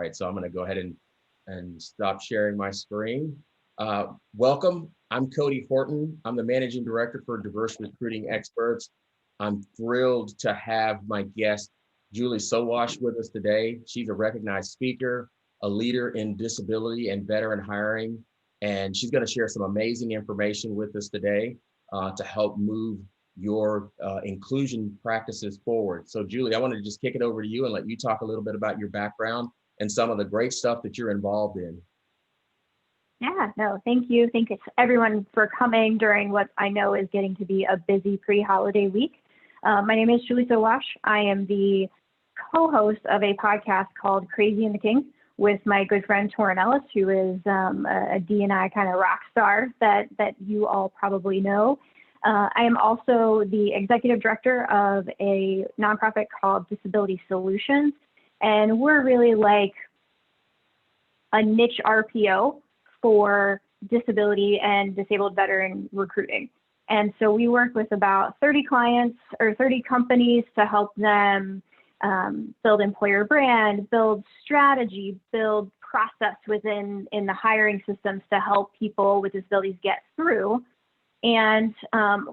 right, so I'm going to go ahead and stop sharing my screen. Welcome. I'm Cody Horton. I'm the Managing Director for Diverse Recruiting Experts. I'm thrilled to have my guest, Julie Sowash, with us today. She's a recognized speaker, a leader in disability and veteran hiring, and she's going to share some amazing information with us today to help move your inclusion practices forward. So Julie, I wanted to just kick it over to you and let you talk a little bit about your background and some of the great stuff that you're involved in. Yeah, no, thank you. Thank you everyone for coming during what I know is getting to be a busy pre-holiday week. My name is Julie Sowash. I am the co-host of a podcast called Crazy and the King with my good friend Torrin Ellis, who is a D&I kind of rock star that you all probably know. I am also the executive director of a nonprofit called Disability Solutions, and we're really like a niche RPO for disability and disabled veteran recruiting. And so we work with about 30 clients or 30 companies to help them build employer brand, build strategy, build process within the hiring systems to help people with disabilities get through. And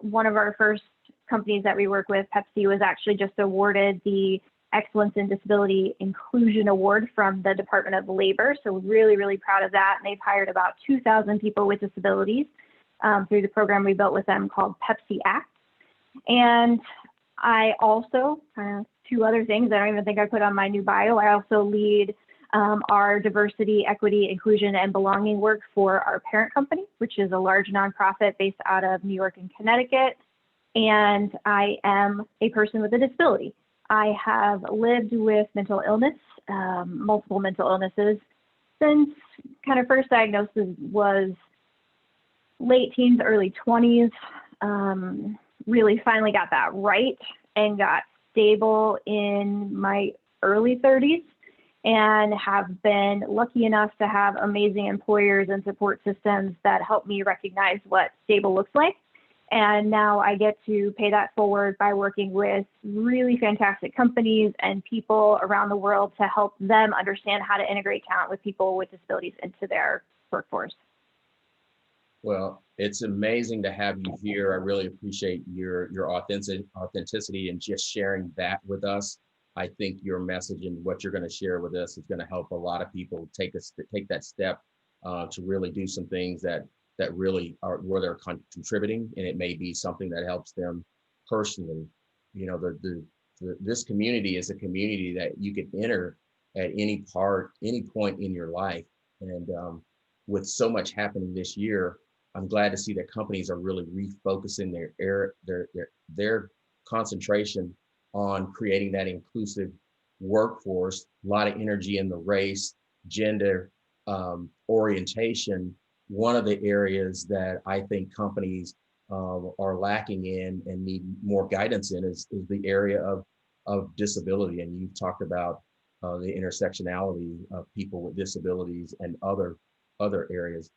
one of our first companies that we work with, Pepsi, was actually just awarded the Excellence in Disability Inclusion Award from the Department of Labor. So we're really, really proud of that. And they've hired about 2,000 people with disabilities through the program we built with them called Pepsi Act. And I also, two other things I don't even think I put on my new bio, I also lead our diversity, equity, inclusion, and belonging work for our parent company, which is a large nonprofit based out of New York and Connecticut. And I am a person with a disability. I have lived with mental illness, multiple mental illnesses, since kind of first diagnosis was late teens, early 20s. Really finally got that right and got stable in my early 30s. And have been lucky enough to have amazing employers and support systems that help me recognize what stable looks like. And now I get to pay that forward by working with really fantastic companies and people around the world to help them understand how to integrate talent with people with disabilities into their workforce. Well, it's amazing to have you here. I really appreciate your authenticity and just sharing that with us. I think your message and what you're going to share with us is going to help a lot of people take that step to really do some things that really are where they're contributing, and it may be something that helps them personally. You know, this community is a community that you can enter at any point in your life, and with so much happening this year, I'm glad to see that companies are really refocusing their concentration on creating that inclusive workforce. A lot of energy in the race, gender, orientation. One of the areas that I think companies are lacking in and need more guidance in is the area of disability. And you've talked about the intersectionality of people with disabilities and other areas.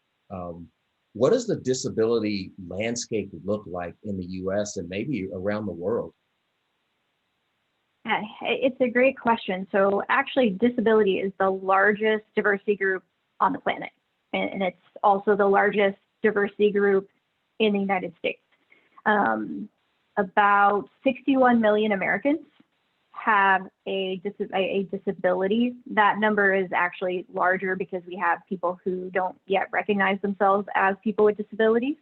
What does the disability landscape look like in the US and maybe around the world? It's a great question. So actually, disability is the largest diversity group on the planet. And it's also the largest diversity group in the United States. About 61 million Americans have a disability. That number is actually larger because we have people who don't yet recognize themselves as people with disabilities.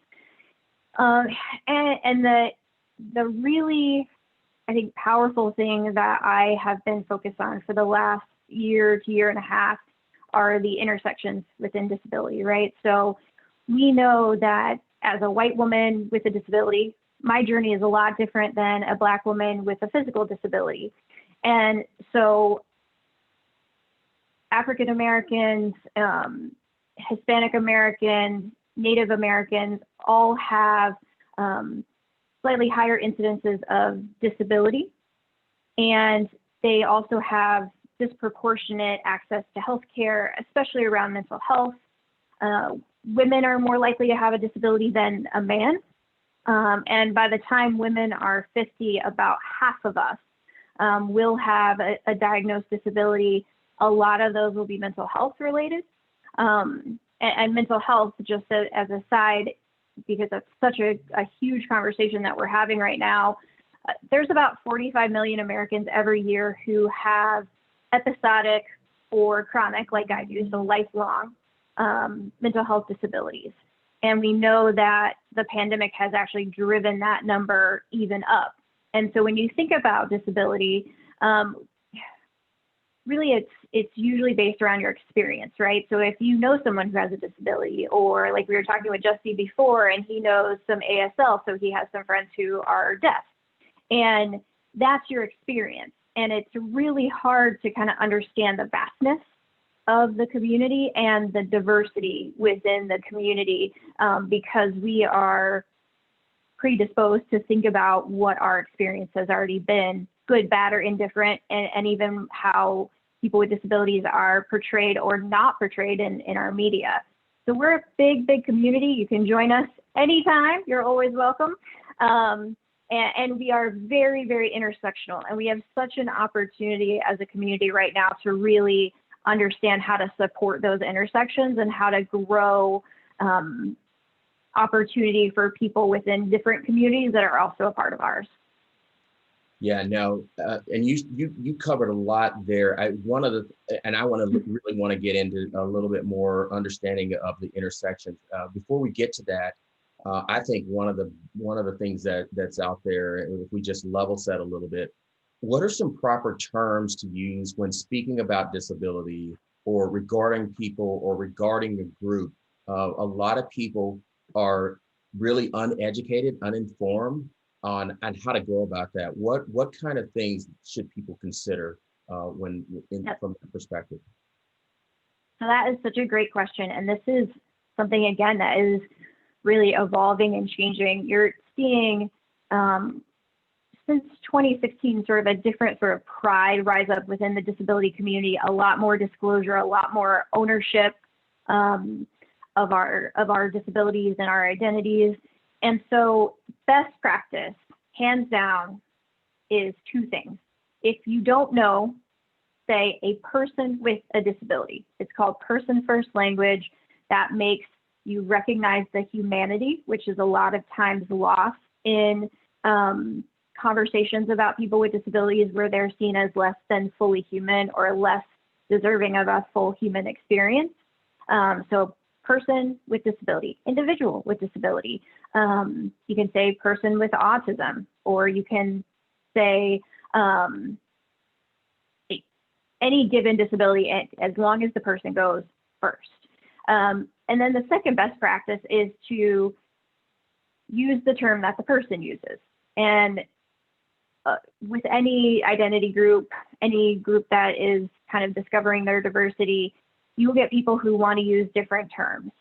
And the really, I think, powerful thing that I have been focused on for the last year to year and a half are the intersections within disability, right? So we know that as a white woman with a disability, my journey is a lot different than a Black woman with a physical disability. And so African Americans, Hispanic Americans, Native Americans all have slightly higher incidences of disability, and they also have disproportionate access to healthcare, especially around mental health. Women are more likely to have a disability than a man. And by the time women are 50, about half of us will have a diagnosed disability A lot of those will be mental health related. And mental health, just as a side, because that's such a huge conversation that we're having right now, there's about 45 million Americans every year who have episodic or chronic, like I do, so lifelong mental health disabilities. And we know that the pandemic has actually driven that number even up. And so when you think about disability, really it's usually based around your experience, right? So if you know someone who has a disability, or like we were talking with Justy before, and he knows some ASL, so he has some friends who are deaf, and that's your experience. And it's really hard to kind of understand the vastness of the community and the diversity within the community, because we are predisposed to think about what our experience has already been, good, bad, or indifferent, and even how people with disabilities are portrayed or not portrayed in our media. So we're a big, big community. You can join us anytime. You're always welcome. And we are very, very intersectional. And we have such an opportunity as a community right now to really understand how to support those intersections and how to grow opportunity for people within different communities that are also a part of ours. Yeah, no, and you covered a lot there. I want to really want to get into a little bit more understanding of the intersections. Before we get to that, I think one of the things that's out there, if we just level set a little bit, what are some proper terms to use when speaking about disability or regarding people or regarding a group? A lot of people are really uneducated, uninformed on how to go about that. What kind of things should people consider from that perspective? So that is such a great question. And this is something, again, that is really evolving and changing. You're seeing since 2016, sort of a different sort of pride rise up within the disability community, a lot more disclosure, a lot more ownership of our disabilities and our identities. And so best practice, hands down, is two things. If you don't know, say a person with a disability, it's called person first language. That makes you recognize the humanity, which is a lot of times lost in conversations about people with disabilities where they're seen as less than fully human or less deserving of a full human experience. So person with disability, individual with disability. You can say person with autism, or you can say any given disability as long as the person goes first. And then the second best practice is to use the term that the person uses. And with any identity group, any group that is kind of discovering their diversity, you will get people who want to use different terms.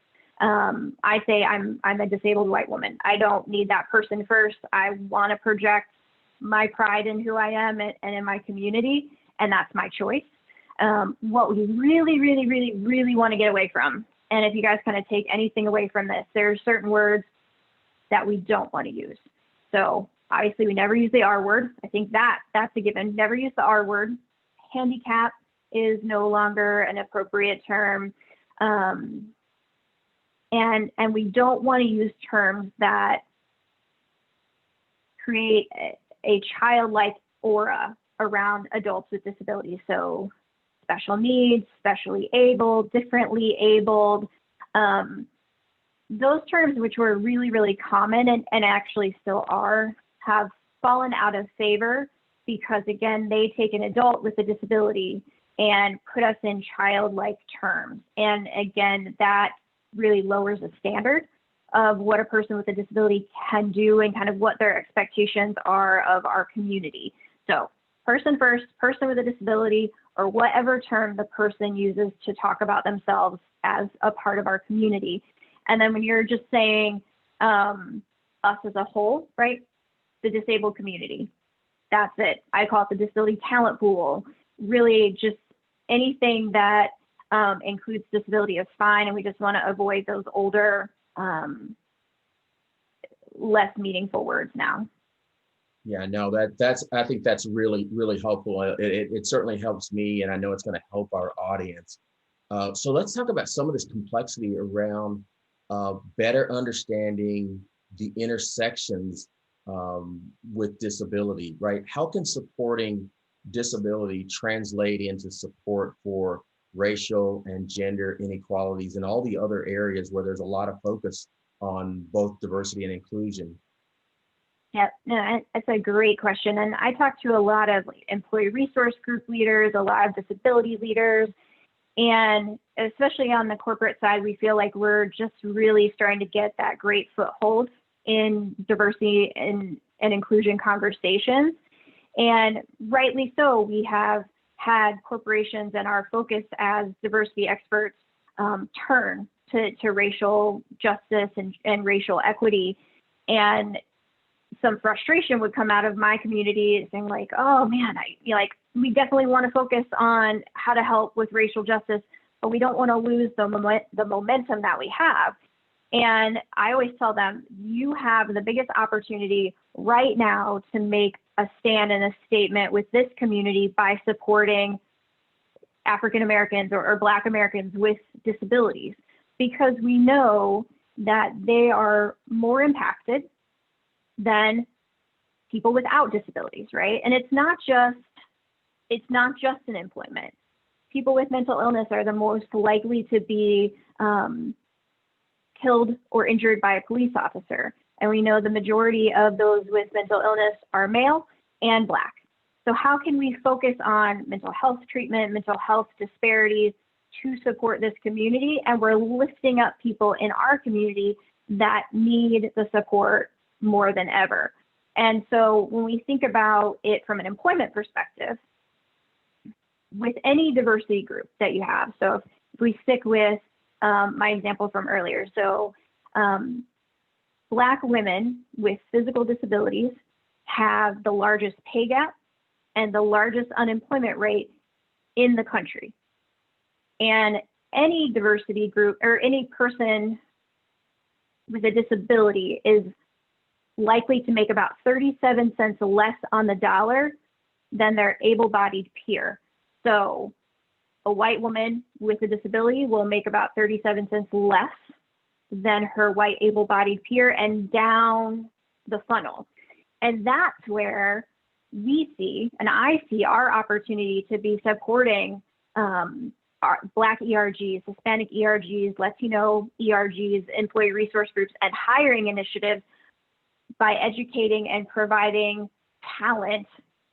I say I'm a disabled white woman. I don't need that person first. I want to project my pride in who I am and in my community, and that's my choice. What we really, really, really, really want to get away from, and if you guys kind of take anything away from this, there's certain words that we don't want to use. So obviously we never use the R word. I think that's a given. Never use the R word. Handicap is no longer an appropriate term. And we don't want to use terms that create a childlike aura around adults with disabilities. So special needs, specially able, differently abled. Those terms, which were really, really common and actually still are, have fallen out of favor because, again, they take an adult with a disability and put us in childlike terms. And again, that really lowers the standard of what a person with a disability can do and kind of what their expectations are of our community. So person first, person with a disability, or whatever term the person uses to talk about themselves as a part of our community. And then when you're just saying us as a whole, right? The disabled community, that's it. I call it the disability talent pool. Really just anything that includes disability is fine, and we just want to avoid those older, less meaningful words now. Yeah, no, that's I think that's really, really helpful. It certainly helps me, and I know it's going to help our audience. So let's talk about some of this complexity around better understanding the intersections with disability, right? How can supporting disability translate into support for racial and gender inequalities and all the other areas where there's a lot of focus on both diversity and inclusion? Yeah, no, that's a great question. And I talk to a lot of employee resource group leaders, a lot of disability leaders, and especially on the corporate side, we feel like we're just really starting to get that great foothold in diversity and inclusion conversations. And rightly so, we have had corporations and our focus as diversity experts turn to racial justice and racial equity. And some frustration would come out of my community saying like, oh man, we definitely want to focus on how to help with racial justice, but we don't want to lose the momentum that we have. And I always tell them, you have the biggest opportunity right now to make a stand and a statement with this community by supporting African Americans or Black Americans with disabilities, because we know that they are more impacted than people without disabilities, right? And it's not just in employment. People with mental illness are the most likely to be killed or injured by a police officer. And we know the majority of those with mental illness are male and Black. So how can we focus on mental health treatment, mental health disparities to support this community? And we're lifting up people in our community that need the support more than ever. And so when we think about it from an employment perspective, with any diversity group that you have, so if we stick with my example from earlier, so Black women with physical disabilities have the largest pay gap and the largest unemployment rate in the country. And any diversity group or any person with a disability is likely to make about 37 cents less on the dollar than their able-bodied peer. So a white woman with a disability will make about 37 cents less than her white able-bodied peer, and down the funnel. And that's where we see, and I see our opportunity to be supporting our Black ERGs, Hispanic ERGs, Latino ERGs, employee resource groups, and hiring initiatives by educating and providing talent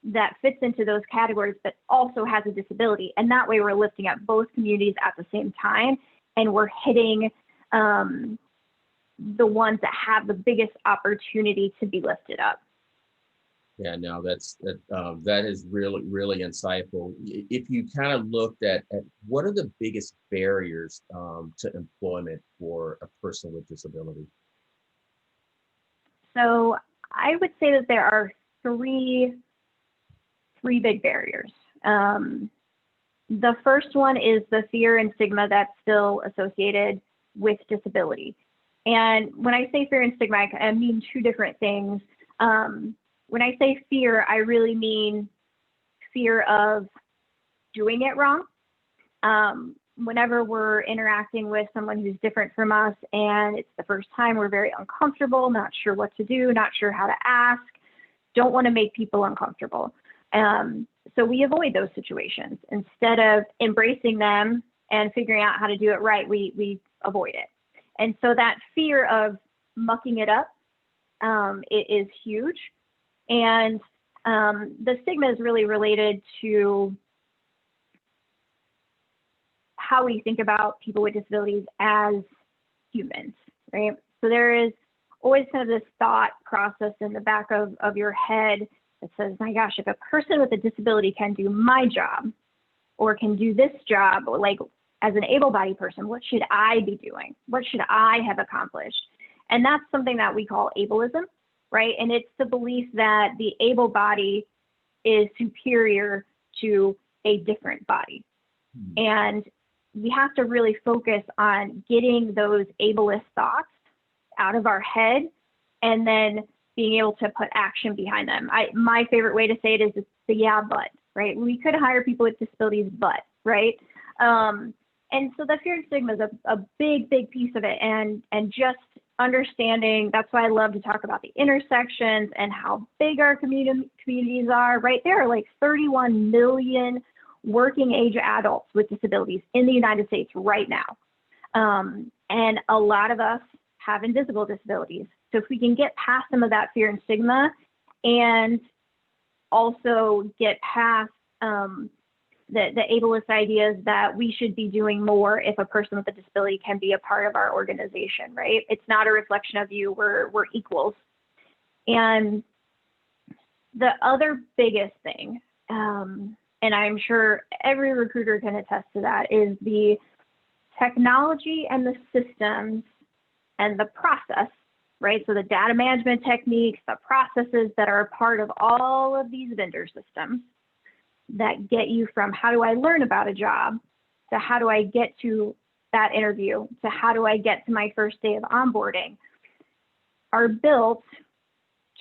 that fits into those categories, but also has a disability. And that way we're lifting up both communities at the same time, and we're hitting the ones that have the biggest opportunity to be lifted up. Yeah, no, that is really, really insightful. If you kind of looked at what are the biggest barriers to employment for a person with disability? So I would say that there are three big barriers. The first one is the fear and stigma that's still associated with disability. And when I say fear and stigma, I mean two different things. When I say fear, I really mean fear of doing it wrong. Whenever we're interacting with someone who's different from us and it's the first time, we're very uncomfortable, not sure what to do, not sure how to ask, don't want to make people uncomfortable. So we avoid those situations. Instead of embracing them and figuring out how to do it right, we avoid it. And so that fear of mucking it up, it is huge. And the stigma is really related to how we think about people with disabilities as humans, right? So there is always kind of this thought process in the back of your head that says, my gosh, if a person with a disability can do my job or can do this job, or like as an able-bodied person, what should I be doing? What should I have accomplished? And that's something that we call ableism, right? And it's the belief that the able body is superior to a different body. And we have to really focus on getting those ableist thoughts out of our head and then being able to put action behind them. My favorite way to say it is it's the yeah, but, right? We could hire people with disabilities, but, right? And so the fear and stigma is a big, big piece of it. And just understanding, that's why I love to talk about the intersections and how big our communities are, right? There are like 31 million working age adults with disabilities in the United States right now. And a lot of us have invisible disabilities. So if we can get past some of that fear and stigma and also get past the ableist ideas that we should be doing more if a person with a disability can be a part of our organization, right? It's not a reflection of you, we're equals. And the other biggest thing, and I'm sure every recruiter can attest to that, is the technology and the systems and the process, right? So the data management techniques, the processes that are a part of all of these vendor systems that get you from how do I learn about a job to how do I get to that interview to how do I get to my first day of onboarding are built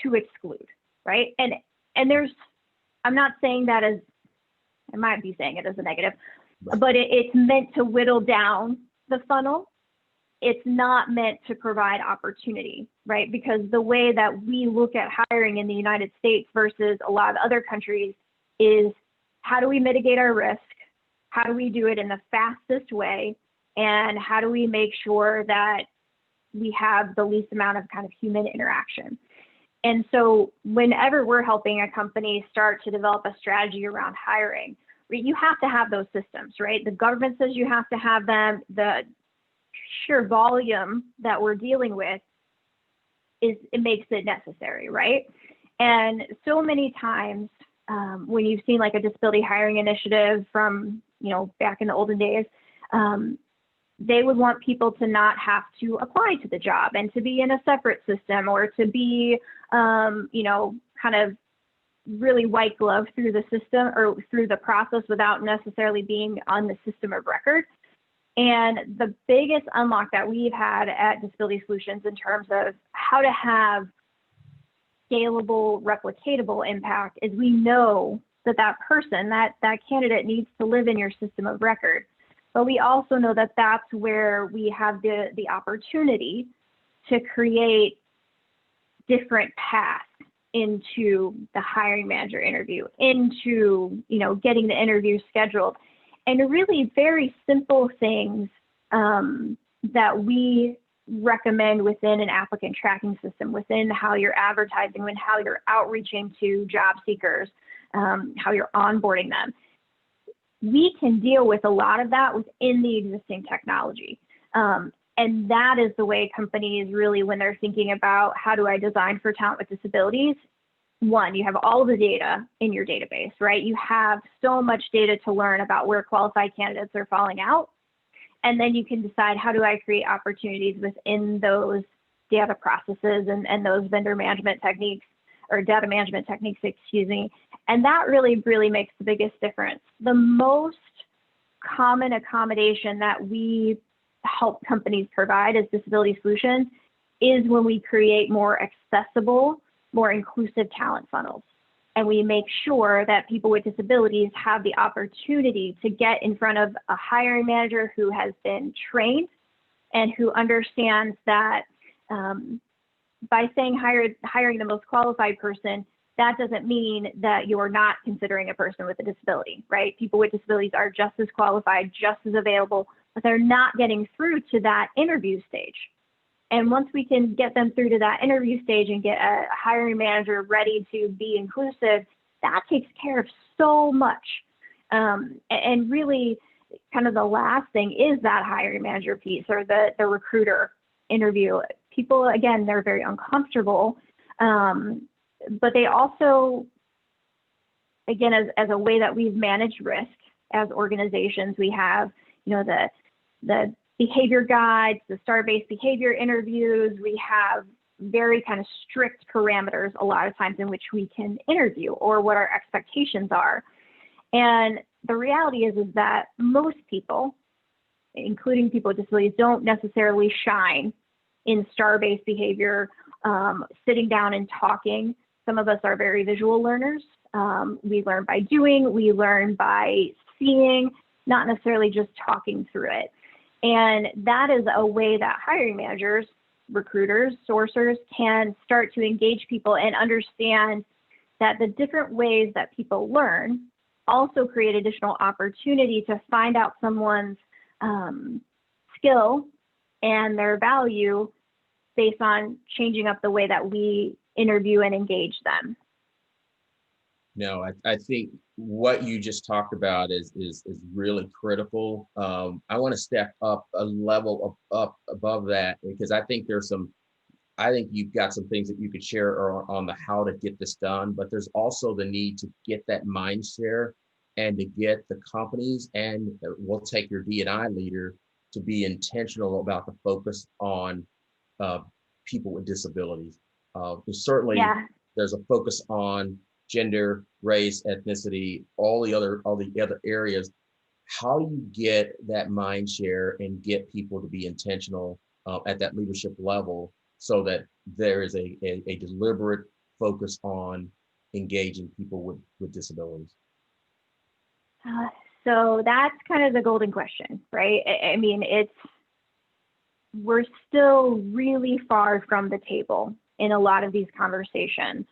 to exclude, right? And there's, I'm not saying that as, I might be saying it as a negative, but it's meant to whittle down the funnel. It's not meant to provide opportunity, right? Because the way that we look at hiring in the United States versus a lot of other countries is how do we mitigate our risk? How do we do it in the fastest way? And how do we make sure that we have the least amount of kind of human interaction? And so whenever we're helping a company start to develop a strategy around hiring, you have to have those systems, right? The government says you have to have them. The sheer volume that we're dealing with it makes it necessary, right? And so many times when you've seen like a disability hiring initiative from, back in the olden days, they would want people to not have to apply to the job and to be in a separate system or to be, kind of really white glove through the system or through the process without necessarily being on the system of record. And the biggest unlock that we've had at Disability Solutions in terms of how to have scalable, replicatable impact is we know that person, that candidate needs to live in your system of record. But we also know that that's where we have the opportunity to create different paths into the hiring manager interview, into, getting the interview scheduled, and really very simple things that we recommend within an applicant tracking system, within how you're advertising, and how you're outreaching to job seekers, how you're onboarding them. We can deal with a lot of that within the existing technology. And that is the way companies really, when they're thinking about how do I design for talent with disabilities, one, you have all the data in your database, right? You have so much data to learn about where qualified candidates are falling out. And then you can decide how do I create opportunities within those data processes and those vendor management techniques or data management techniques, excuse me. And that really, really makes the biggest difference. The most common accommodation that we help companies provide as Disability Solutions is when we create more accessible, more inclusive talent funnels. And we make sure that people with disabilities have the opportunity to get in front of a hiring manager who has been trained and who understands that by saying hiring the most qualified person, that doesn't mean that you're not considering a person with a disability, right? People with disabilities are just as qualified, just as available, but they're not getting through to that interview stage. And once we can get them through to that interview stage and get a hiring manager ready to be inclusive, that takes care of so much. And really, kind of the last thing is that hiring manager piece or the recruiter interview. People, again, they're very uncomfortable, but they also, again, as a way that we've managed risk as organizations, we have, the behavior guides, the STAR-based behavior interviews. We have very kind of strict parameters a lot of times in which we can interview or what our expectations are. And the reality is that most people, including people with disabilities, don't necessarily shine in STAR-based behavior sitting down and talking. Some of us are very visual learners. We learn by doing, we learn by seeing, not necessarily just talking through it. And that is a way that hiring managers, recruiters, sourcers can start to engage people and understand that the different ways that people learn also create additional opportunity to find out someone's skill and their value based on changing up the way that we interview and engage them. No, I think what you just talked about is really critical. I want to step up a level up above that, because I think I think you've got some things that you could share on the how to get this done, but there's also the need to get that mind share and to get the companies, and we'll take your D&I leader, to be intentional about the focus on people with disabilities. Certainly, there's a focus on gender, race, ethnicity, all the other areas. How do you get that mind share and get people to be intentional at that leadership level, so that there is a deliberate focus on engaging people with disabilities? So that's kind of the golden question, right? I mean, we're still really far from the table in a lot of these conversations.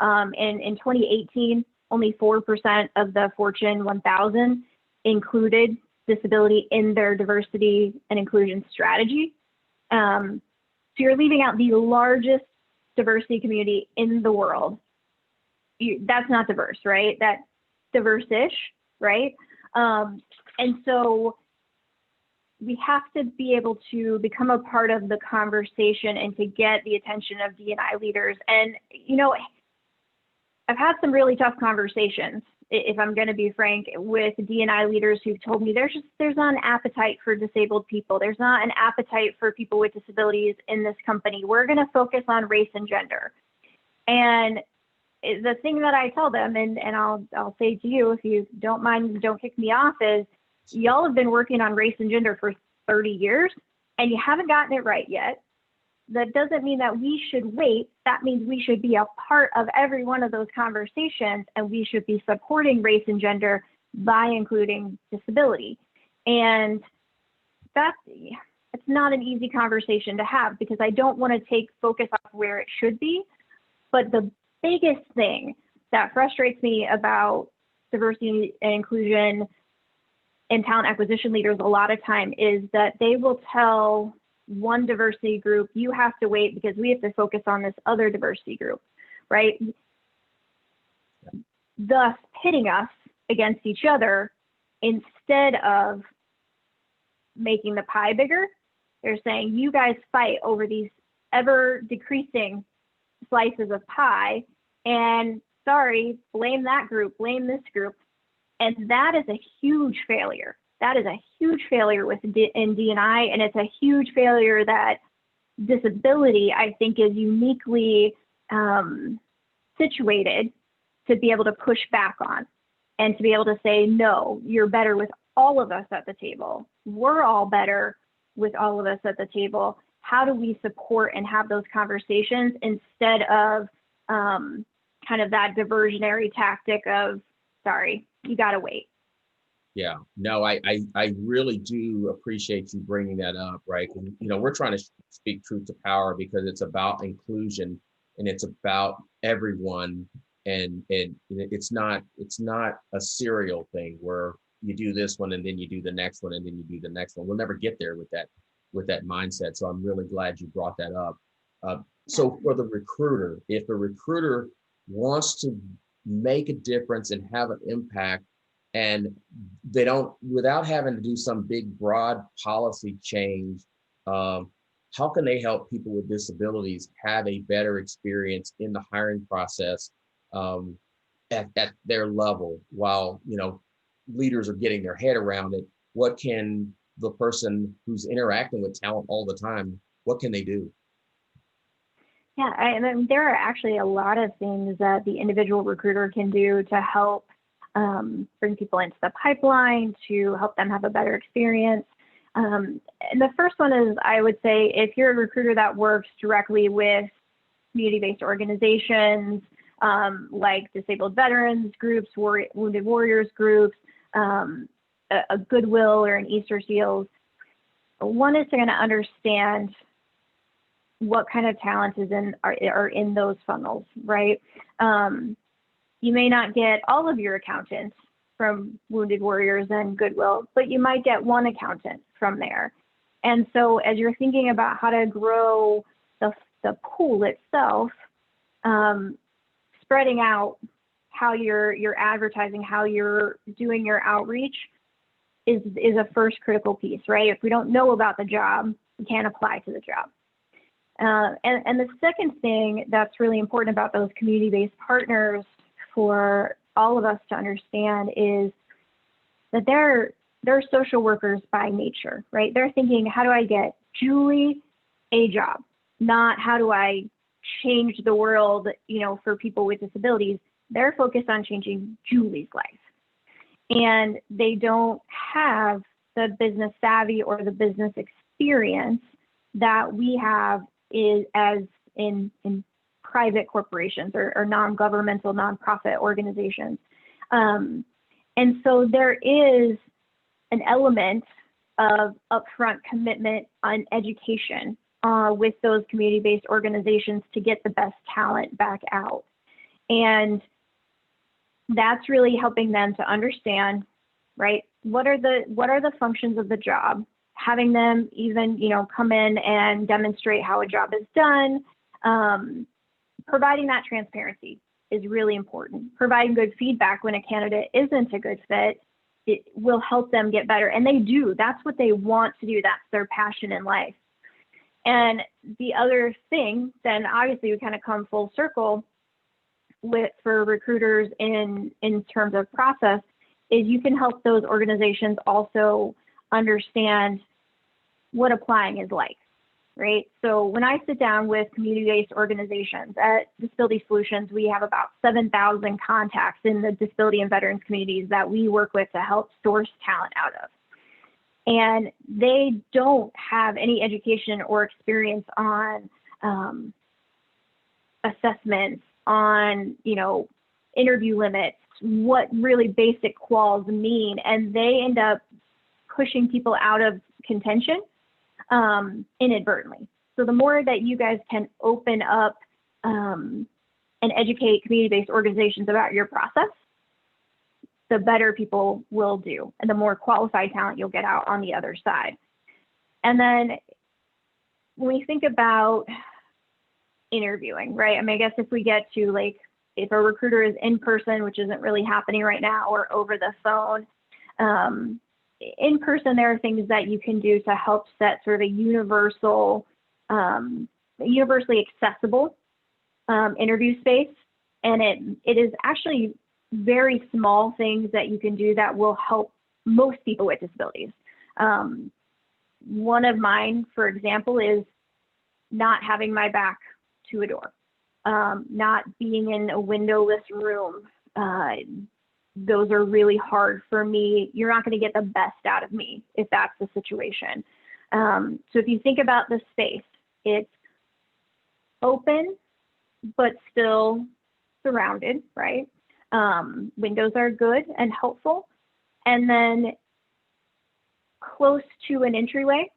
In 2018, only 4% of the Fortune 1000 included disability in their diversity and inclusion strategy. So you're leaving out the largest diversity community in the world. That's not diverse, right? That's diverse-ish, right? And so we have to be able to become a part of the conversation and to get the attention of D&I leaders. And, you know, I've had some really tough conversations, if I'm going to be frank, with D&I leaders who've told me there's not an appetite for disabled people. There's not an appetite for people with disabilities in this company. We're going to focus on race and gender. And the thing that I tell them, and I'll say to you, if you don't mind, don't kick me off, is y'all have been working on race and gender for 30 years and you haven't gotten it right yet. That doesn't mean that we should wait. That means we should be a part of every one of those conversations, and we should be supporting race and gender by including disability. And it's not an easy conversation to have, because I don't want to take focus off where it should be. But the biggest thing that frustrates me about diversity and inclusion and talent acquisition leaders a lot of time is that they will tell one diversity group, you have to wait because we have to focus on this other diversity group, right? Thus pitting us against each other instead of making the pie bigger. They're saying, you guys fight over these ever decreasing slices of pie, and sorry, blame that group, blame this group. And that is a huge failure. That is a huge failure in D&I, and it's a huge failure that disability, I think, is uniquely situated to be able to push back on and to be able to say, no, you're better with all of us at the table. We're all better with all of us at the table. How do we support and have those conversations instead of kind of that diversionary tactic of, sorry, you got to wait. Yeah, no, I really do appreciate you bringing that up, right? And, you know, we're trying to speak truth to power because it's about inclusion and it's about everyone, and it's not a serial thing where you do this one and then you do the next one and then you do the next one. We'll never get there with that mindset. So I'm really glad you brought that up. So for the recruiter, if the recruiter wants to make a difference and have an impact, and they don't, without having to do some big broad policy change, how can they help people with disabilities have a better experience in the hiring process at their level, while, you know, leaders are getting their head around it? What can the person who's interacting with talent all the time, what can they do? Yeah, I mean, there are actually a lot of things that the individual recruiter can do to help bring people into the pipeline, to help them have a better experience. And the first one is, I would say, if you're a recruiter that works directly with community-based organizations, like disabled veterans groups, wounded warriors groups, a Goodwill or an Easter Seals. One is to kind of understand what kind of talent are in those funnels, right? You may not get all of your accountants from Wounded Warriors and Goodwill, but you might get one accountant from there. And so as you're thinking about how to grow the pool itself, spreading out how you're advertising, how you're doing your outreach is a first critical piece, right? If we don't know about the job, we can't apply to the job. And the second thing that's really important about those community-based partners for all of us to understand is that they're social workers by nature, right? They're thinking, how do I get Julie a job? Not how do I change the world, for people with disabilities. They're focused on changing Julie's life. And they don't have the business savvy or the business experience that we have as in private corporations or non-governmental, nonprofit organizations. And so there is an element of upfront commitment on education with those community-based organizations to get the best talent back out. And that's really helping them to understand, right, what are the functions of the job, having them even, come in and demonstrate how a job is done. Providing that transparency is really important. Providing good feedback when a candidate isn't a good fit, it will help them get better. And they do. That's what they want to do. That's their passion in life. And the other thing, then obviously we kind of come full circle for recruiters in terms of process, is you can help those organizations also understand what applying is like, right? So when I sit down with community-based organizations at Disability Solutions, we have about 7,000 contacts in the disability and veterans communities that we work with to help source talent out of. And they don't have any education or experience on assessments, on, interview limits, what really basic quals mean. And they end up pushing people out of contention inadvertently. So the more that you guys can open up and educate community-based organizations about your process, the better people will do, and the more qualified talent you'll get out on the other side. And then when we think about interviewing, right? I mean, I guess if we get to if a recruiter is in person, which isn't really happening right now, or over the phone, in person, there are things that you can do to help set sort of a universally accessible interview space. And it is actually very small things that you can do that will help most people with disabilities. One of mine, for example, is not having my back to a door, not being in a windowless room. Those are really hard for me. You're not going to get the best out of me if that's the situation. So if you think about the space, it's open, but still surrounded, right? Windows are good and helpful. And then close to an entryway.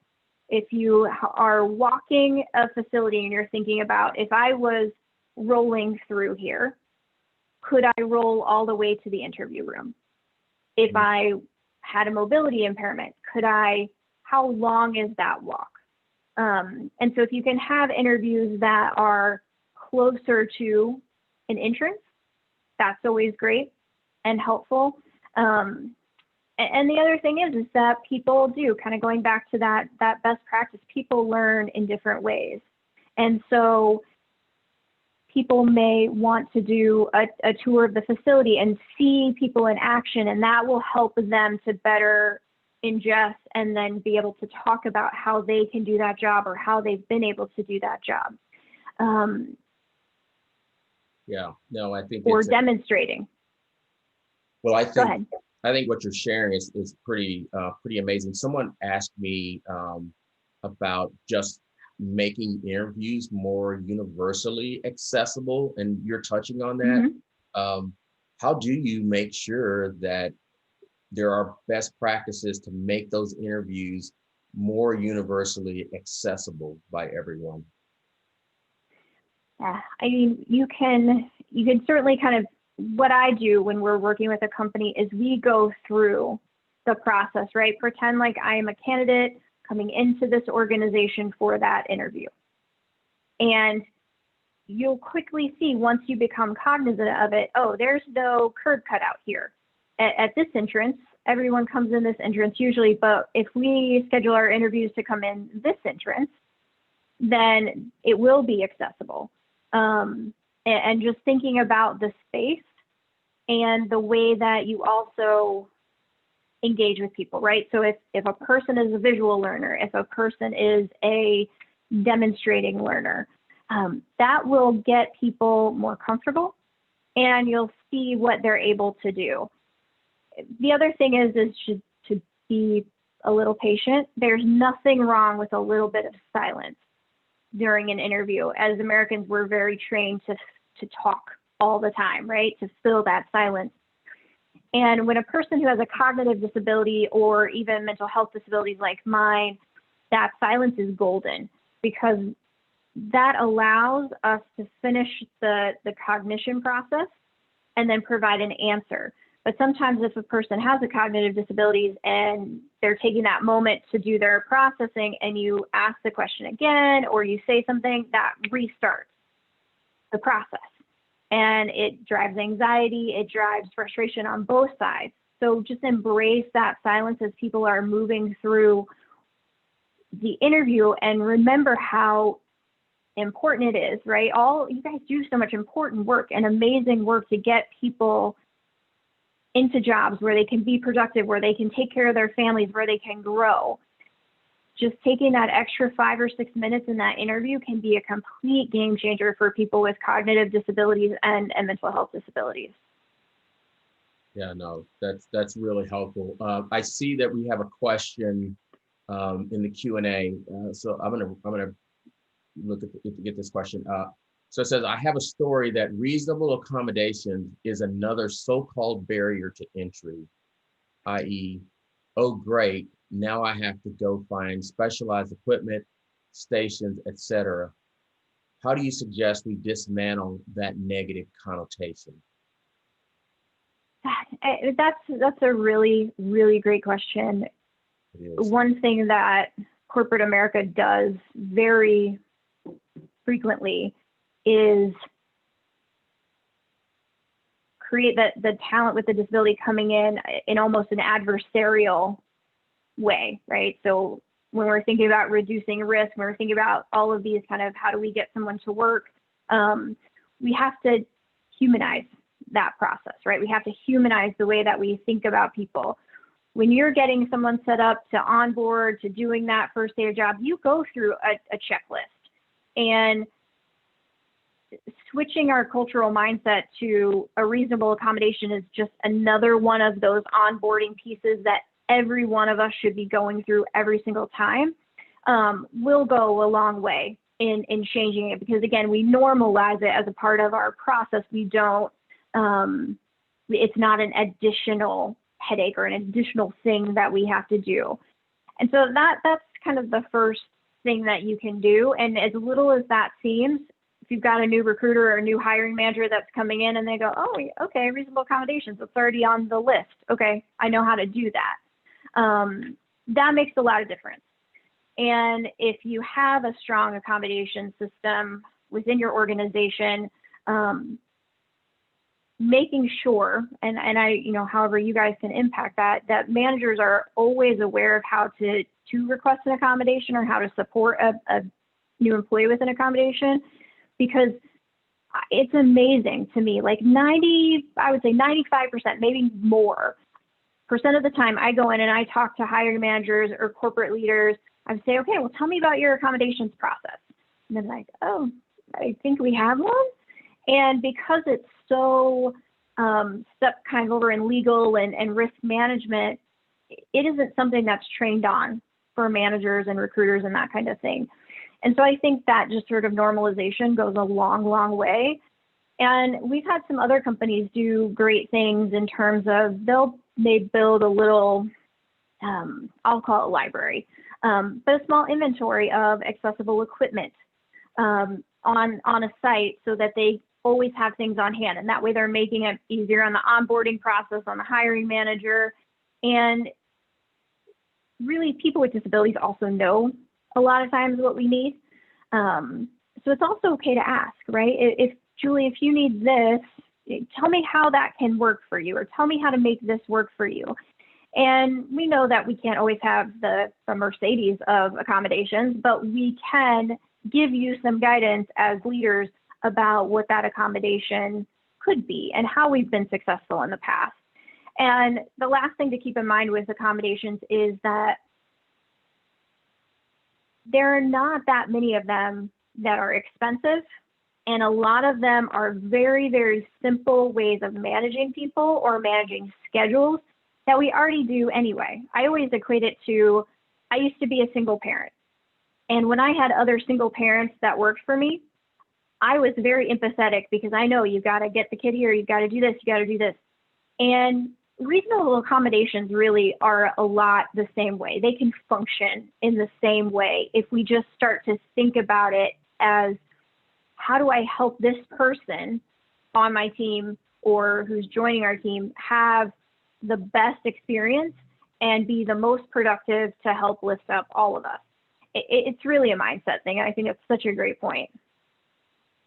If you are walking a facility and you're thinking about, if I was rolling through here, could I roll all the way to the interview room? If I had a mobility impairment, how long is that walk? And so if you can have interviews that are closer to an entrance, that's always great and helpful. And the other thing is that people do, kind of going back to that best practice, people learn in different ways. And so people may want to do a tour of the facility and see people in action, and that will help them to better ingest and then be able to talk about how they can do that job or how they've been able to do that job. Yeah, no, I think or demonstrating. Well, I Go ahead. think what you're sharing is pretty amazing. Someone asked me about just making interviews more universally accessible, and you're touching on that. How do you make sure that there are best practices to make those interviews more universally accessible by everyone? Yeah, I mean, you can certainly kind of, what I do when we're working with a company is we go through the process, right? Pretend like I am a candidate coming into this organization for that interview. And you'll quickly see, once you become cognizant of it, oh, there's no curb cut out here. At this entrance, everyone comes in this entrance usually, but if we schedule our interviews to come in this entrance, then it will be accessible. And just thinking about the space and the way that you also engage with people, right? So if a person is a visual learner, if a person is a demonstrating learner, that will get people more comfortable, and you'll see what they're able to do. The other thing is to be a little patient. There's nothing wrong with a little bit of silence during an interview. As Americans, we're very trained to talk all the time, right? To fill that silence. And when a person who has a cognitive disability or even mental health disabilities like mine, that silence is golden, because that allows us to finish the cognition process and then provide an answer. But sometimes if a person has a cognitive disabilities and they're taking that moment to do their processing, and you ask the question again, or you say something, that restarts the process. And it drives anxiety, it drives frustration on both sides. So just embrace that silence as people are moving through the interview, and remember how important it is, right? You guys do so much important work and amazing work to get people into jobs where they can be productive, where they can take care of their families, where they can grow. Just taking that extra 5 or 6 minutes in that interview can be a complete game changer for people with cognitive disabilities and mental health disabilities. Yeah, no, that's really helpful. I see that we have a question in the Q&A, so I'm gonna look at get this question. So it says, I have a story that reasonable accommodation is another so-called barrier to entry, i.e., oh great, now I have to go find specialized equipment, stations, etc. How do you suggest we dismantle that negative connotation? That's a really, really great question. One thing that corporate America does very frequently is create the talent with the disability coming in almost an adversarial way, right? So when we're thinking about reducing risk, when we're thinking about all of these kind of how do we get someone to work, we have to humanize that process, right? We have to humanize the way that we think about people. When you're getting someone set up to onboard, to doing that first day of job, you go through a checklist. And switching our cultural mindset to a reasonable accommodation is just another one of those onboarding pieces that every one of us should be going through every single time, will go a long way in changing it, because again, we normalize it as a part of our process. We don't, it's not an additional headache or an additional thing that we have to do. And so that's kind of the first thing that you can do. And as little as that seems, if you've got a new recruiter or a new hiring manager that's coming in and they go, oh, okay, reasonable accommodations, it's already on the list. Okay, I know how to do that. That makes a lot of difference. And if you have a strong accommodation system within your organization, making sure, and I, however you guys can impact that managers are always aware of how to request an accommodation or how to support a new employee with an accommodation, because it's amazing to me, like I would say 95%, maybe more % of the time I go in and I talk to hiring managers or corporate leaders, I say, okay, well, tell me about your accommodations process. And they're like, oh, I think we have one. And because it's so stuck kind of over in legal and risk management, it isn't something that's trained on for managers and recruiters and that kind of thing. And so I think that just sort of normalization goes a long, long way. And we've had some other companies do great things in terms of they build a little, I'll call it library, but a small inventory of accessible equipment on a site so that they always have things on hand. And that way they're making it easier on the onboarding process, on the hiring manager. And really, people with disabilities also know a lot of times what we need. So it's also okay to ask, right? If Julie, if you need this, tell me how that can work for you, or tell me how to make this work for you. And we know that we can't always have the Mercedes of accommodations, but we can give you some guidance as leaders about what that accommodation could be and how we've been successful in the past. And the last thing to keep in mind with accommodations is that there are not that many of them that are expensive. And a lot of them are very, very simple ways of managing people or managing schedules that we already do anyway. I always equate it to, I used to be a single parent. And when I had other single parents that worked for me, I was very empathetic because I know you got to get the kid here, you got to do this, you got to do this. And reasonable accommodations really are a lot the same way. They can function in the same way if we just start to think about it as, how do I help this person on my team or who's joining our team have the best experience and be the most productive to help lift up all of us? It's really a mindset thing. And I think it's such a great point.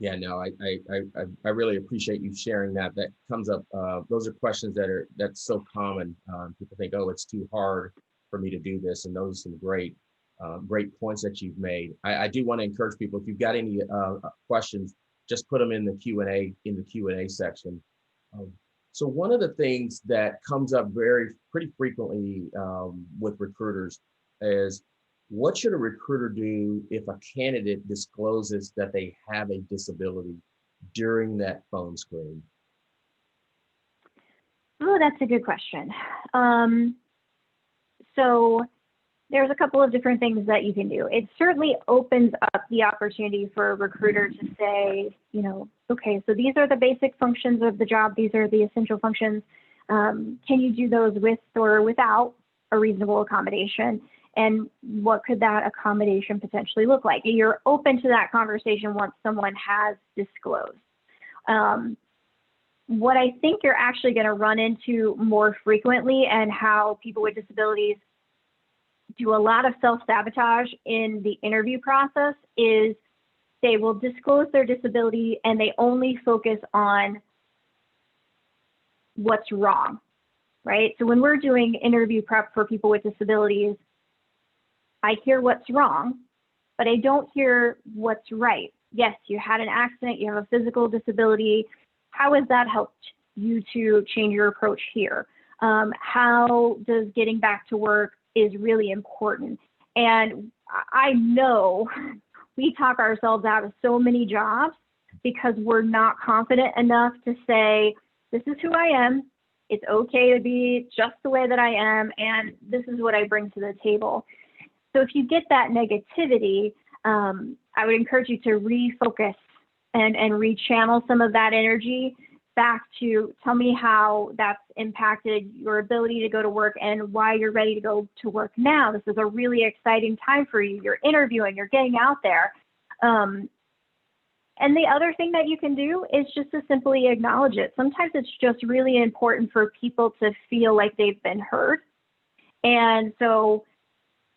Yeah, no, I really appreciate you sharing that. That comes up. Those are questions that's so common. People think, oh, it's too hard for me to do this, and those are some great points that you've made. I do want to encourage people, if you've got any questions, just put them in the Q&A section. So one of the things that comes up pretty frequently with recruiters is, what should a recruiter do if a candidate discloses that they have a disability during that phone screen? Oh, that's a good question. So there's a couple of different things that you can do. It certainly opens up the opportunity for a recruiter to say, okay, so these are the basic functions of the job. These are the essential functions. Can you do those with or without a reasonable accommodation? And what could that accommodation potentially look like? You're open to that conversation once someone has disclosed. What I think you're actually going to run into more frequently, and how people with disabilities do a lot of self-sabotage in the interview process, is they will disclose their disability and they only focus on what's wrong, right? So when we're doing interview prep for people with disabilities, I hear what's wrong, but I don't hear what's right. Yes, you had an accident, you have a physical disability. How has that helped you to change your approach here? How does getting back to work is really important? And I know we talk ourselves out of so many jobs because we're not confident enough to say, this is who I am. It's okay to be just the way that I am, and this is what I bring to the table. So if you get that negativity, I would encourage you to refocus and rechannel some of that energy back to, tell me how that's impacted your ability to go to work and why you're ready to go to work now. This is a really exciting time for you. You're interviewing, you're getting out there. And the other thing that you can do is just to simply acknowledge it. Sometimes it's just really important for people to feel like they've been heard. And so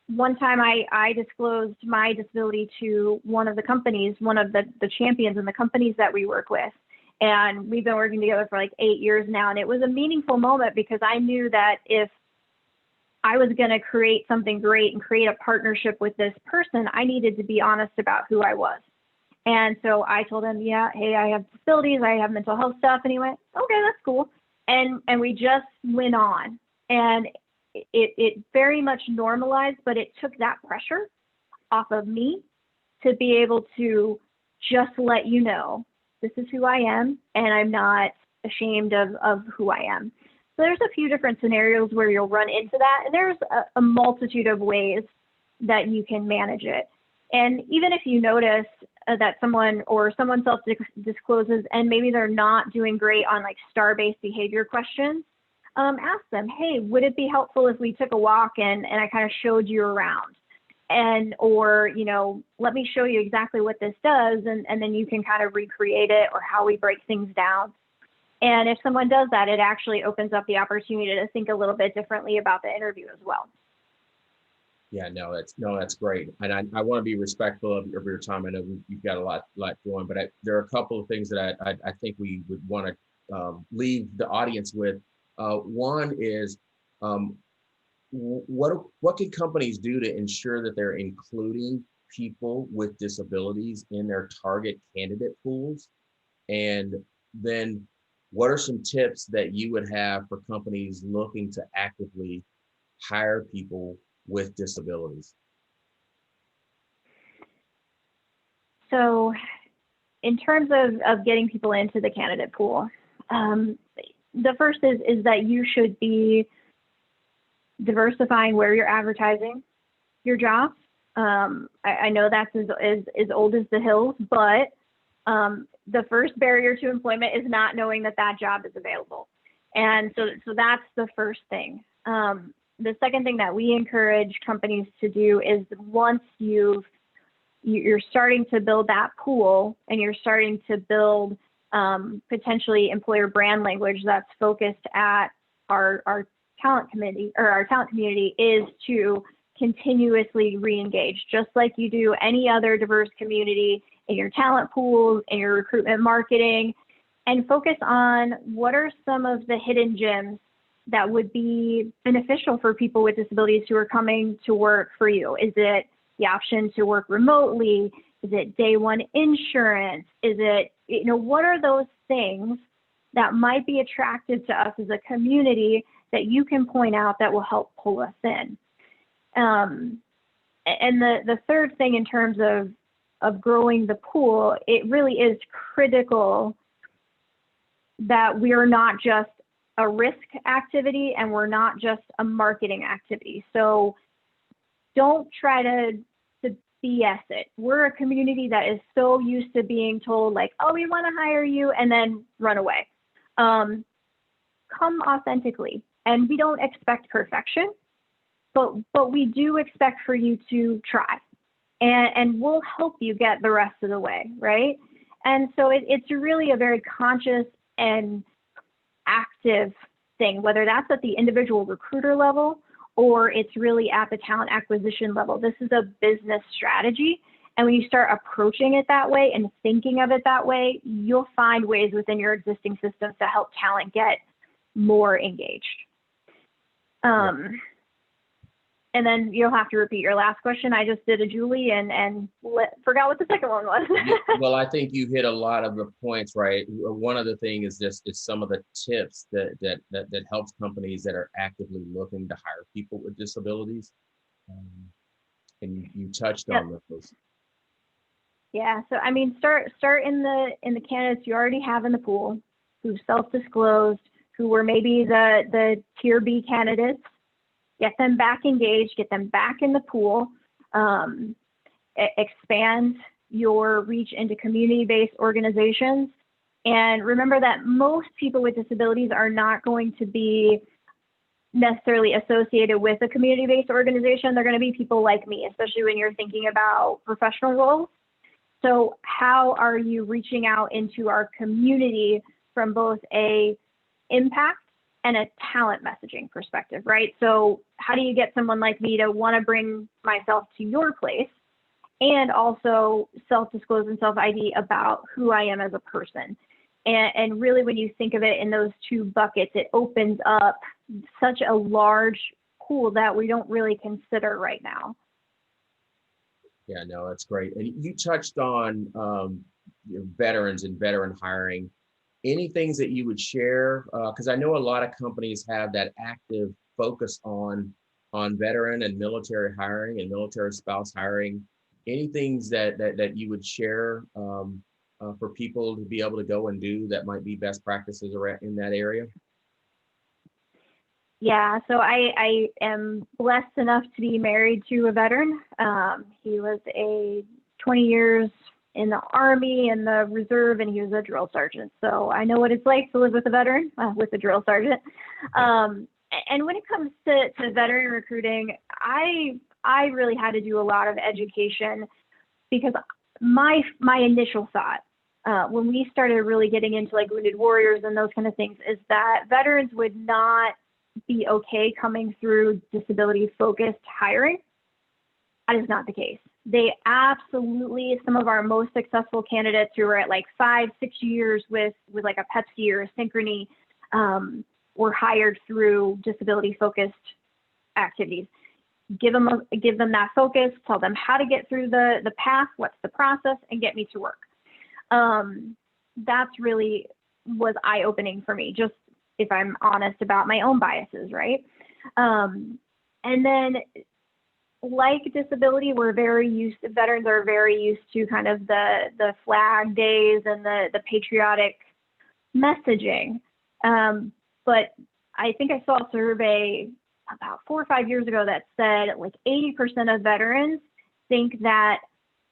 one time I disclosed my disability to one of the companies, one of the champions in the companies that we work with. And we've been working together for like 8 years now. And it was a meaningful moment because I knew that if I was going to create something great and create a partnership with this person, I needed to be honest about who I was. And so I told him, yeah, hey, I have disabilities, I have mental health stuff. And he went, okay, that's cool. And we just went on. And it very much normalized, but it took that pressure off of me to be able to just let you know, this is who I am, and I'm not ashamed of who I am. So there's a few different scenarios where you'll run into that, and there's a multitude of ways that you can manage it. And even if you notice that someone self-discloses and maybe they're not doing great on like star-based behavior questions, ask them, hey, would it be helpful if we took a walk and I kind of showed you around? And, or, you know, let me show you exactly what this does, and then you can kind of recreate it, or how we break things down. And if someone does that, it actually opens up the opportunity to think a little bit differently about the interview as well. Yeah, that's great. And I want to be respectful of your time. I know you've got a lot going, but there are a couple of things that I think we would want to leave the audience with. One is, what can companies do to ensure that they're including people with disabilities in their target candidate pools? And then what are some tips that you would have for companies looking to actively hire people with disabilities? So in terms of getting people into the candidate pool, the first is that you should be diversifying where you're advertising your jobs. I know that's as old as the hills, but the first barrier to employment is not knowing that job is available. And so that's the first thing. The second thing that we encourage companies to do is, once you're starting to build that pool and you're starting to build potentially employer brand language that's focused at our talent committee, or our talent community, is to continuously re-engage, just like you do any other diverse community, in your talent pools, in your recruitment marketing, and focus on what are some of the hidden gems that would be beneficial for people with disabilities who are coming to work for you. Is it the option to work remotely? Is it day one insurance? Is it, you know, what are those things that might be attractive to us as a community that you can point out that will help pull us in? And the third thing, in terms of growing the pool, it really is critical that we are not just a risk activity and we're not just a marketing activity. So don't try to BS it. We're a community that is so used to being told, like, oh, we want to hire you, and then run away. Come authentically. And we don't expect perfection, but we do expect for you to try. And we'll help you get the rest of the way, right? And so it's really a very conscious and active thing, whether that's at the individual recruiter level or it's really at the talent acquisition level. This is a business strategy. And when you start approaching it that way and thinking of it that way, you'll find ways within your existing systems to help talent get more engaged. And then you'll have to repeat your last question. I just did a Julie and forgot what the second one was. Well, I think you hit a lot of the points, right? One of the things is some of the tips that helps companies that are actively looking to hire people with disabilities. And you touched on those. Yeah, so I mean, start in the candidates you already have in the pool, who self-disclosed, who were maybe the tier B candidates. Get them back engaged, get them back in the pool, expand your reach into community-based organizations. And remember that most people with disabilities are not going to be necessarily associated with a community-based organization. They're going to be people like me, especially when you're thinking about professional roles. So how are you reaching out into our community from both a impact and a talent messaging perspective, right? So how do you get someone like me to want to bring myself to your place and also self-disclose and self-ID about who I am as a person? And really, when you think of it in those two buckets, it opens up such a large pool that we don't really consider right now. Yeah, no, that's great. And you touched on veterans and veteran hiring. Any things that you would share? Because I know a lot of companies have that active focus on veteran and military hiring and military spouse hiring. Any things that you would share for people to be able to go and do that might be best practices around in that area? Yeah, so I am blessed enough to be married to a veteran. He was 20 years in the Army and the Reserve, and he was a drill sergeant. So I know what it's like to live with a veteran, with a drill sergeant. And when it comes to veteran recruiting, I really had to do a lot of education, because my initial thought when we started really getting into like wounded warriors and those kind of things is that veterans would not be okay coming through disability focused hiring. That is not the case. They absolutely, some of our most successful candidates who are at like 5-6 years with like a Pepsi or a Synchrony were hired through disability focused activities. Give them that focus, tell them how to get through the path, what's the process, and get me to work. That's really was eye-opening for me, just if I'm honest about my own biases, right? And then like disability, veterans are very used to kind of the flag days and the patriotic messaging. But I think I saw a survey about 4 or 5 years ago that said like 80% of veterans think that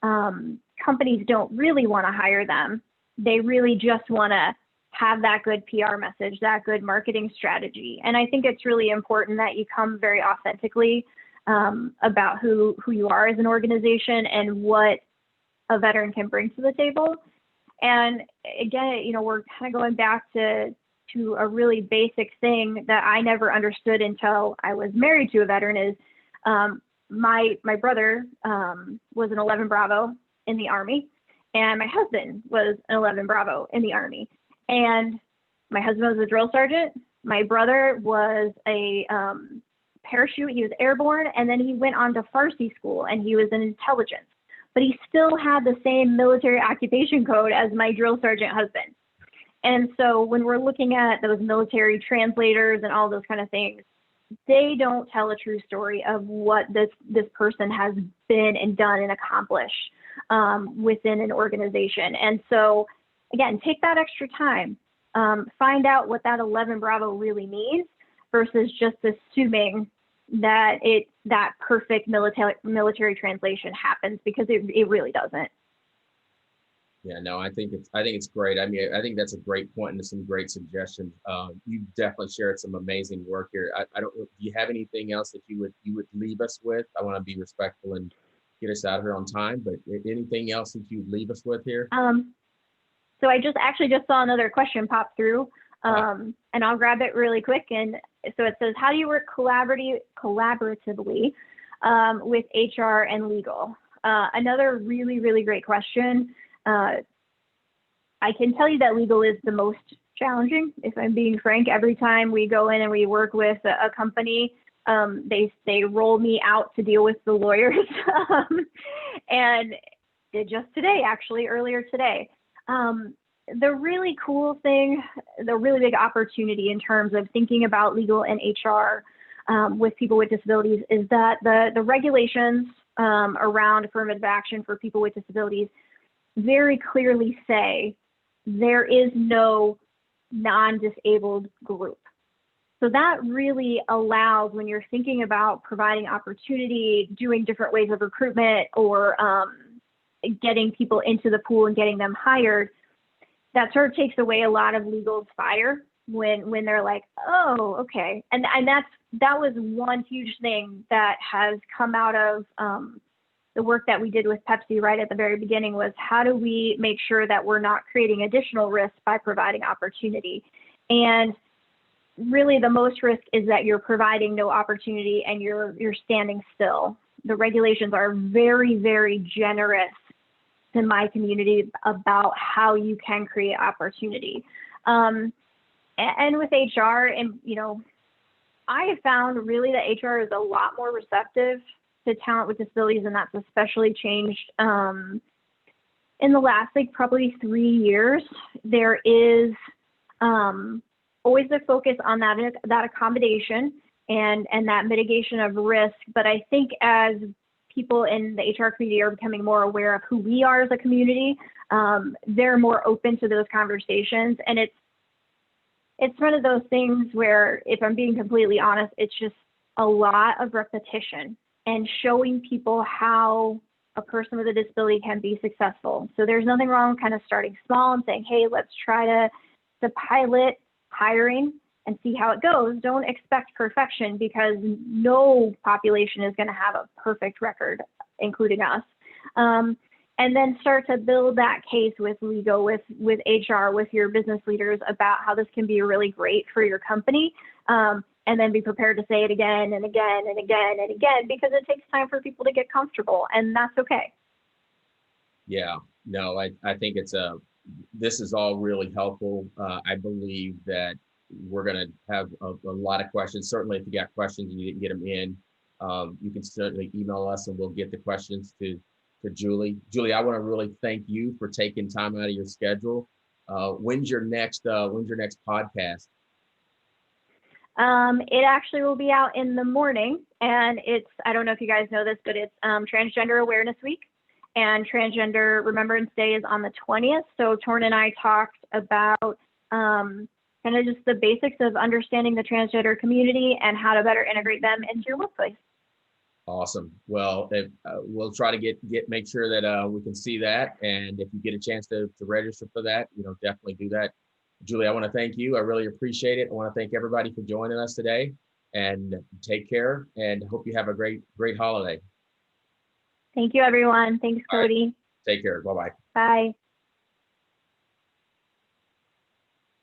companies don't really want to hire them. They really just want to have that good PR message, that good marketing strategy. And I think it's really important that you come very authentically about who you are as an organization and what a veteran can bring to the table. And again, we're kind of going back to a really basic thing that I never understood until I was married to a veteran is my brother was an 11 Bravo in the Army, and my husband was an 11 Bravo in the Army. And my husband was a drill sergeant. My brother was a parachute. He was airborne, and then he went on to Farsi school, and he was in intelligence. But he still had the same military occupation code as my drill sergeant husband. And so when we're looking at those military translators and all those kind of things, they don't tell a true story of what this person has been and done and accomplished within an organization. And so, again, take that extra time, find out what that 11 Bravo really means versus just assuming that that perfect military translation happens, because it really doesn't. Yeah, no, I think it's great. I mean, I think that's a great point and some great suggestions. You definitely shared some amazing work here. I don't know, do you have anything else that you would leave us with? I want to be respectful and get us out of here on time, but anything else that you'd leave us with here? So I just saw another question pop through, and I'll grab it really quick. And so it says, how do you work collaboratively with HR and legal? Another really, really great question. I can tell you that legal is the most challenging, if I'm being frank. Every time we go in and we work with a company, they roll me out to deal with the lawyers. And just today, actually, earlier today. The really cool thing, the really big opportunity in terms of thinking about legal and HR with people with disabilities is that the regulations around affirmative action for people with disabilities very clearly say there is no non-disabled group. So that really allows, when you're thinking about providing opportunity, doing different ways of recruitment, or getting people into the pool and getting them hired, that sort of takes away a lot of legal's fire when they're like, oh, okay. And that was one huge thing that has come out of the work that we did with Pepsi right at the very beginning, was how do we make sure that we're not creating additional risk by providing opportunity? And really the most risk is that you're providing no opportunity and you're standing still. The regulations are very, very generous in my community about how you can create opportunity. And with HR, and I have found really that HR is a lot more receptive to talent with disabilities, and that's especially changed in the last probably 3 years. There is always a focus on that accommodation and that mitigation of risk. But I think as people in the HR community are becoming more aware of who we are as a community, they're more open to those conversations. And it's one of those things where, if I'm being completely honest, it's just a lot of repetition and showing people how a person with a disability can be successful. So there's nothing wrong with kind of starting small and saying, hey, let's try to pilot hiring and see how it goes. Don't expect perfection, because no population is going to have a perfect record, including us. And then start to build that case with legal, with HR, with your business leaders about how this can be really great for your company. And then be prepared to say it again and again and again and again, because it takes time for people to get comfortable, and that's okay. Yeah, no, I think this is all really helpful. I believe that we're going to have a lot of questions. Certainly, if you got questions and you didn't get them in, you can certainly email us and we'll get the questions to Julie. Julie, I want to really thank you for taking time out of your schedule. When's your next podcast? It actually will be out in the morning, and I don't know if you guys know this, but it's Transgender Awareness Week, and Transgender Remembrance Day is on the 20th. So Torn and I talked about kind of just the basics of understanding the transgender community and how to better integrate them into your workplace. Awesome. Well, we'll try to make sure that we can see that, and if you get a chance to register for that, definitely do that. Julie, I want to thank you. I really appreciate it. I want to thank everybody for joining us today, and take care, and hope you have a great holiday. Thank you, everyone. Thanks, Cody. Right. Take care. Bye-bye. Bye.